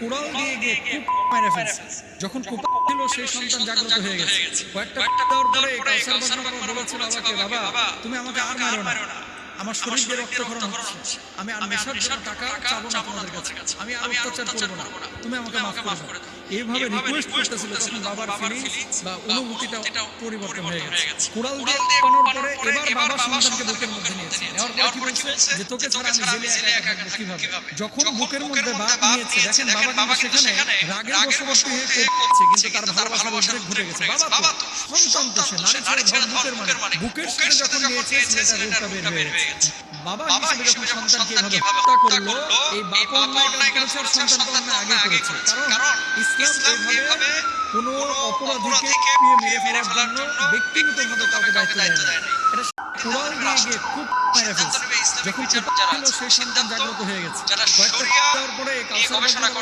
কুড়াল দিয়ে গিয়ে খুব মেরে ফেলছে। যখন কোপা ছিল সেই সন্তান জাগ্রত হয়ে গেছে। কয়েকটা দেওয়ার পরে কাউসার বাবা বলেছে বাবাকে, বাবা তুমি আমাকে আর মারো না, আমার শরীর দিয়ে রক্তক্ষরণ হচ্ছে, আমি আর নেশার জন্য টাকা চাবো না তোমাদের কাছে, আমি আর অত্যাচার করবো না, তুমি আমাকে মাফ করে দাও। এইভাবে রিকোয়েস্ট করতেছিল, তখন বাবার ফিলিংস বা অনুভূতিটা পরিবর্তন হয়ে গেছে। কুড়াল দিয়ে পানোর পরে এবার বাবা সন্তানকে বুকের মধ্যে নিয়েছে। নেওয়ার পরে কি বলছে যে তোকে ছাড়া আমি জেলে একা থাকবো কিভাবে। যখন বুকের মধ্যে বাপ নিয়েছে, দেখেন বাবা কিন্তু সেখানে রাগের বশবর্তী হয়ে করছে, কিন্তু তার ভালোবাসার উদ্রেক ঘটে গেছে। বাবা তো সন্তান তো সে, নারী ছেড়ে বুকের মানে বুকের সাথে যখন নিয়েছে ছেলেটার রূপটা বের হয়ে গেছে। বাবা হিসেবে যখন সন্তানকে এভাবে হত্যা করলো, এই বাবা অন্যায় কাজ করেছে আর সন্তান তো অন্যায় আগে করেছে। কারণ ইসলাম এইভাবে কোনো অপরাধীকে মেরে ফেলার জন্য ব্যক্তিগতভাবে কাউকে দায়িত্ব দেয় না। এটা কুড়াল দিয়ে গিয়ে খুব মেরে ফেলছে। যখন কোপা ছিল সেই সন্তান জাগ্রত হয়ে গেছে। কয়েকটা দেওয়ার পরে কাউসার